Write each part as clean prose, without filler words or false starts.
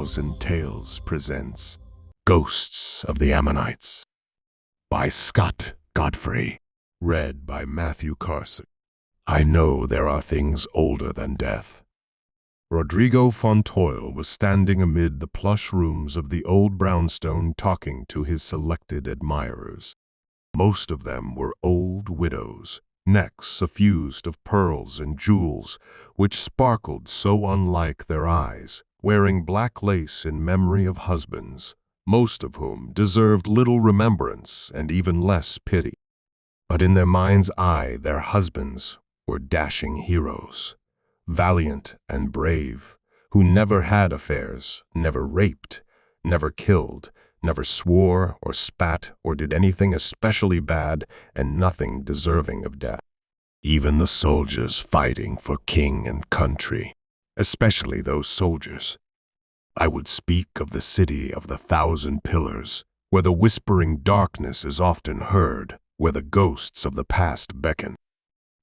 Thousand Tales presents Ghosts of the Ammonites by Scott Godfrey, read by Matthew Carson. I know there are things older than death. Rodrigo Fontoil was standing amid the plush rooms of the old brownstone talking to his selected admirers. Most of them were old widows, necks suffused of pearls and jewels, which sparkled so unlike their eyes, wearing black lace in memory of husbands, most of whom deserved little remembrance and even less pity. But in their mind's eye, their husbands were dashing heroes, valiant and brave, who never had affairs, never raped, never killed, never swore or spat or did anything especially bad, and nothing deserving of death. Even the soldiers fighting for king and country, especially those soldiers. I would speak of the city of the 1,000 pillars, where the whispering darkness is often heard, where the ghosts of the past beckon.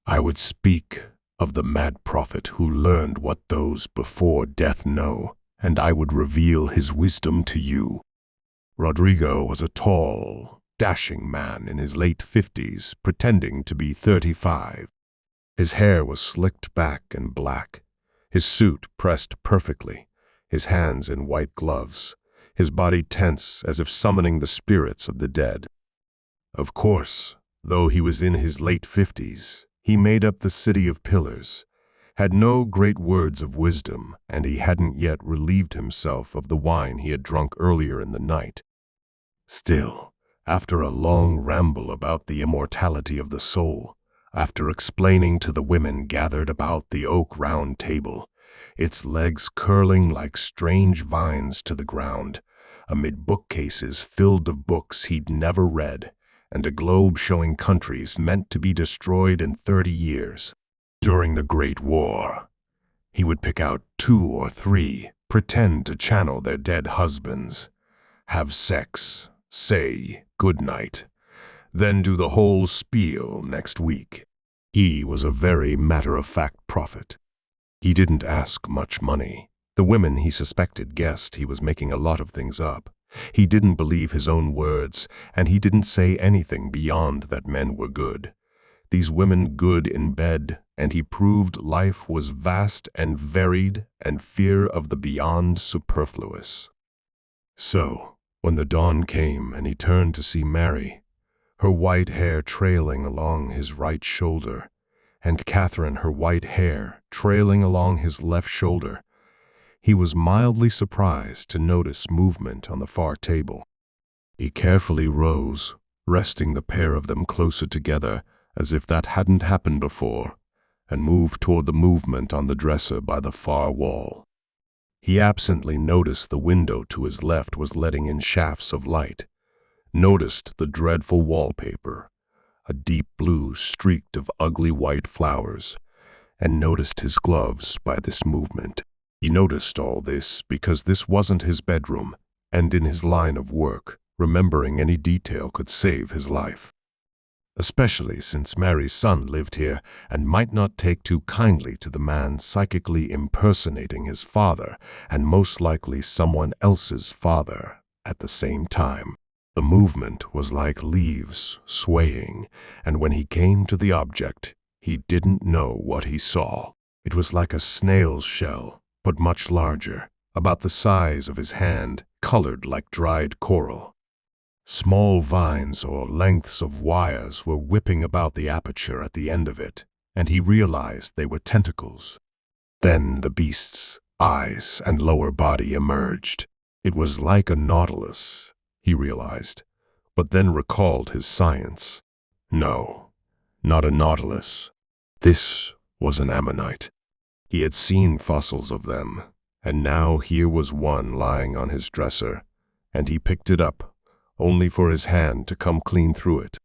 I would speak of the mad prophet who learned what those before death know, and I would reveal his wisdom to you. Rodrigo was a tall, dashing man in his late 50s, pretending to be 35. His hair was slicked back and black, his suit pressed perfectly, his hands in white gloves, his body tense as if summoning the spirits of the dead. Of course, though he was in his late 50s, he made up the city of pillars, had no great words of wisdom, and he hadn't yet relieved himself of the wine he had drunk earlier in the night. Still, after a long ramble about the immortality of the soul, after explaining to the women gathered about the oak round table, its legs curling like strange vines to the ground, amid bookcases filled of books he'd never read, and a globe showing countries meant to be destroyed in 30 years. During the Great War, he would pick out 2 or 3, pretend to channel their dead husbands, have sex, say goodnight, then do the whole spiel next week. He was a very matter-of-fact prophet. He didn't ask much money. The women he suspected guessed he was making a lot of things up. He didn't believe his own words, and he didn't say anything beyond that men were good. These women good in bed, and he proved life was vast and varied, and fear of the beyond superfluous. So, when the dawn came and he turned to see Mary, her white hair trailing along his right shoulder, and Catherine, her white hair trailing along his left shoulder, he was mildly surprised to notice movement on the far table. He carefully rose, resting the pair of them closer together as if that hadn't happened before, and moved toward the movement on the dresser by the far wall. He absently noticed the window to his left was letting in shafts of light, noticed the dreadful wallpaper, a deep blue streaked of ugly white flowers, and noticed his gloves by this movement. He noticed all this because this wasn't his bedroom, and in his line of work, remembering any detail could save his life. Especially since Mary's son lived here and might not take too kindly to the man psychically impersonating his father, and most likely someone else's father, at the same time. The movement was like leaves swaying, and when he came to the object, he didn't know what he saw. It was like a snail's shell, but much larger, about the size of his hand, colored like dried coral. Small vines or lengths of wires were whipping about the aperture at the end of it, and he realized they were tentacles. Then the beast's eyes and lower body emerged. It was like a nautilus, he realized, but then recalled his science. No, not a nautilus. This was an ammonite. He had seen fossils of them, and now here was one lying on his dresser, and he picked it up, only for his hand to come clean through it.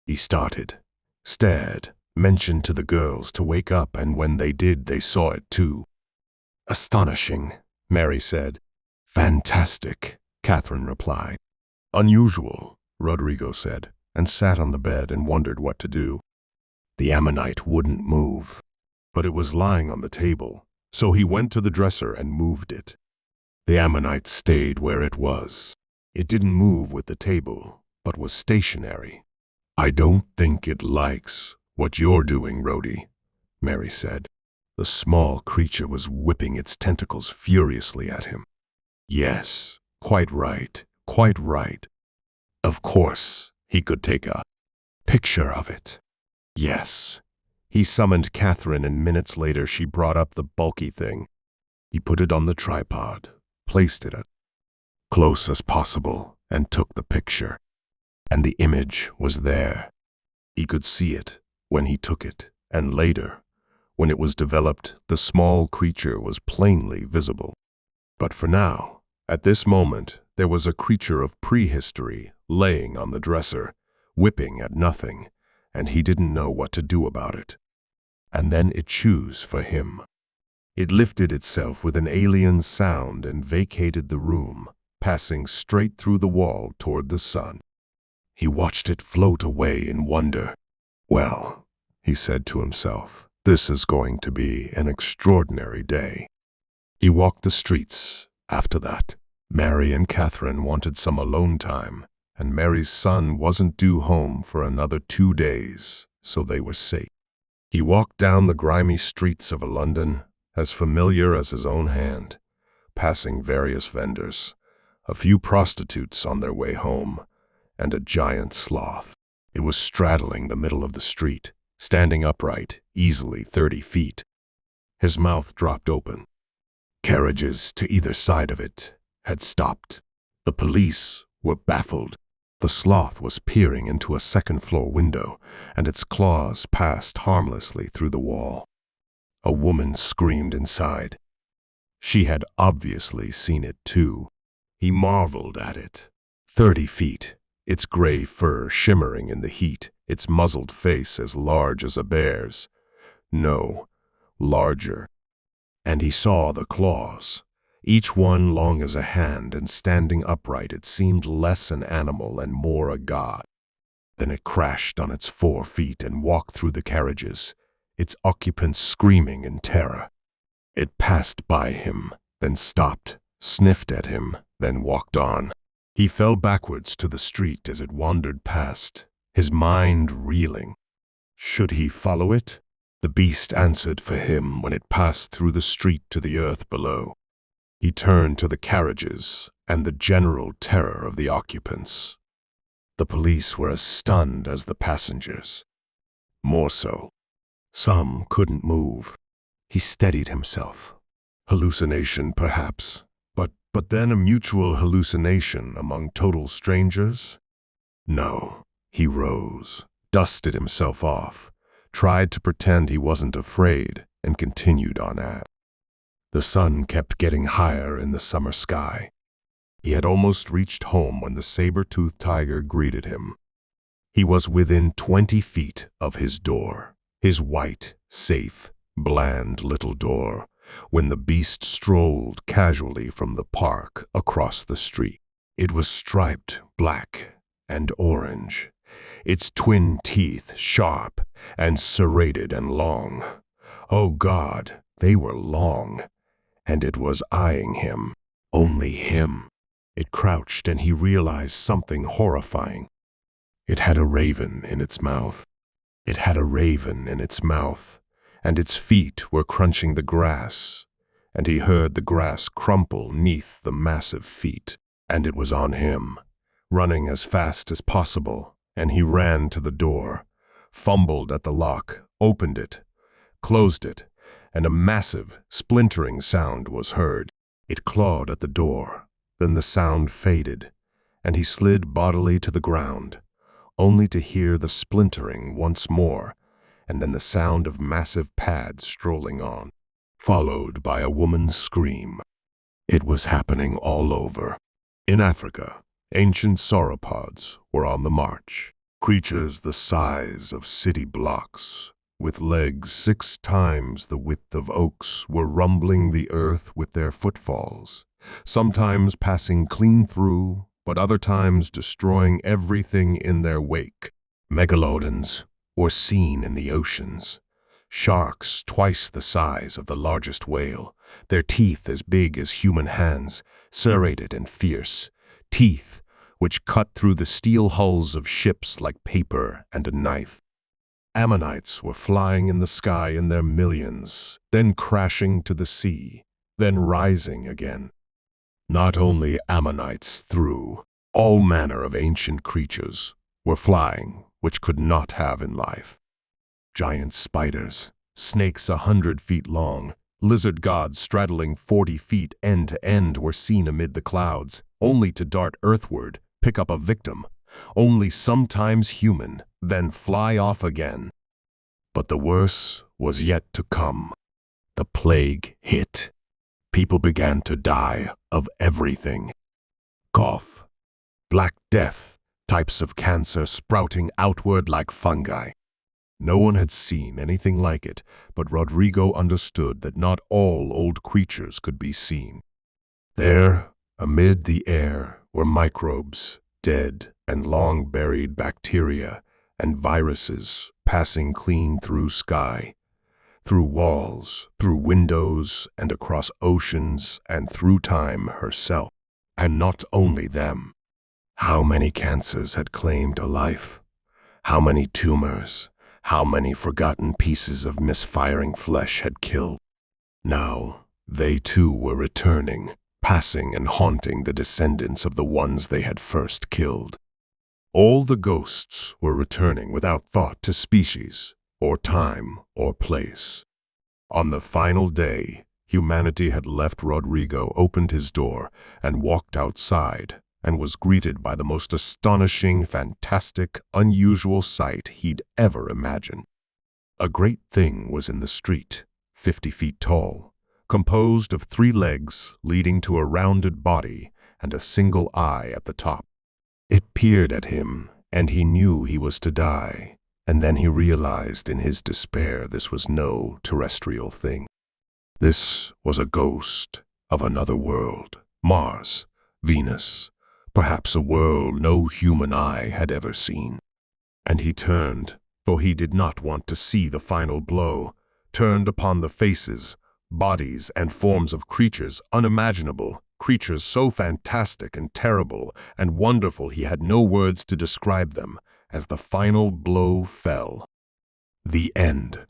He started, stared, mentioned to the girls to wake up, and when they did, they saw it too. Astonishing, Mary said. Fantastic, Catherine replied. Unusual, Rodrigo said, and sat on the bed and wondered what to do. The ammonite wouldn't move, but it was lying on the table, so he went to the dresser and moved it. The Ammonite stayed where it was. It didn't move with the table, but was stationary. "I don't think it likes what you're doing, Rhodey," Mary said. The small creature was whipping its tentacles furiously at him. Yes, quite right, quite right. Of course, he could take a picture of it. Yes. He summoned Catherine, and minutes later she brought up the bulky thing. He put it on the tripod, placed it as close as possible, and took the picture. And the image was there. He could see it when he took it, and later, when it was developed, the small creature was plainly visible. But for now, at this moment, there was a creature of prehistory laying on the dresser, whipping at nothing, and he didn't know what to do about it. And then it chose for him. It lifted itself with an alien sound and vacated the room, passing straight through the wall toward the sun. He watched it float away in wonder. "Well," he said to himself, "this is going to be an extraordinary day." He walked the streets after that. Mary and Catherine wanted some alone time, and Mary's son wasn't due home for another 2 days, so they were safe. He walked down the grimy streets of a London, as familiar as his own hand, passing various vendors, a few prostitutes on their way home, and a giant sloth. It was straddling the middle of the street, standing upright, easily 30 feet. His mouth dropped open. Carriages to either side of it had stopped. The police were baffled. The sloth was peering into a second-floor window, and its claws passed harmlessly through the wall. A woman screamed inside. She had obviously seen it too. He marveled at it. 30 feet, its gray fur shimmering in the heat, its muzzled face as large as a bear's. No, larger. And he saw the claws. Each one long as a hand, and standing upright, it seemed less an animal and more a god. Then it crashed on its 4 feet and walked through the carriages, its occupants screaming in terror. It passed by him, then stopped, sniffed at him, then walked on. He fell backwards to the street as it wandered past, his mind reeling. Should he follow it? The beast answered for him when it passed through the street to the earth below. He turned to the carriages and the general terror of the occupants. The police were as stunned as the passengers. More so. Some couldn't move. He steadied himself. Hallucination, perhaps, but then a mutual hallucination among total strangers? No. He rose, dusted himself off, tried to pretend he wasn't afraid, and continued on at. The sun kept getting higher in the summer sky. He had almost reached home when the saber-toothed tiger greeted him. He was within 20 feet of his door, his white, safe, bland little door, when the beast strolled casually from the park across the street. It was striped black and orange, its twin teeth sharp and serrated and long. Oh God, they were long. And it was eyeing him. Only him. It crouched, and he realized something horrifying. It had a raven in its mouth. It had a raven in its mouth, and its feet were crunching the grass, and he heard the grass crumple neath the massive feet. And it was on him, running as fast as possible, and he ran to the door, fumbled at the lock, opened it, closed it, and a massive, splintering sound was heard. It clawed at the door, then the sound faded, and he slid bodily to the ground, only to hear the splintering once more, and then the sound of massive pads strolling on, followed by a woman's scream. It was happening all over. In Africa, ancient sauropods were on the march, creatures the size of city blocks, with legs 6 times the width of oaks, were rumbling the earth with their footfalls, sometimes passing clean through, but other times destroying everything in their wake. Megalodons were seen in the oceans, Sharks twice the size of the largest whale, their teeth as big as human hands, serrated and fierce, teeth which cut through the steel hulls of ships like paper and a knife. Ammonites were flying in the sky in their millions, then crashing to the sea, then rising again. Not only Ammonites threw, all manner of ancient creatures were flying which could not have in life. Giant spiders, snakes 100 feet long, lizard gods straddling 40 feet end to end were seen amid the clouds, only to dart earthward, pick up a victim, only sometimes human, then fly off again. But the worst was yet to come. The plague hit. People began to die of everything. Cough, Black Death, types of cancer sprouting outward like fungi. No one had seen anything like it, but Rodrigo understood that not all old creatures could be seen. There, amid the air, were microbes, dead and long-buried bacteria, and viruses passing clean through sky, through walls, through windows, and across oceans, and through time herself. And not only them. How many cancers had claimed a life? How many tumors? How many forgotten pieces of misfiring flesh had killed? Now, they too were returning, passing and haunting the descendants of the ones they had first killed. All the ghosts were returning without thought to species, or time, or place. On the final day, humanity had left Rodrigo, opened his door, and walked outside, and was greeted by the most astonishing, fantastic, unusual sight he'd ever imagined. A great thing was in the street, 50 feet tall, composed of 3 legs leading to a rounded body and a single eye at the top. It peered at him, and he knew he was to die, and then he realized in his despair this was no terrestrial thing. This was a ghost of another world, Mars, Venus, perhaps a world no human eye had ever seen. And he turned, for he did not want to see the final blow, turned upon the faces, bodies, and forms of creatures unimaginable, creatures so fantastic and terrible and wonderful he had no words to describe them, as the final blow fell. The end.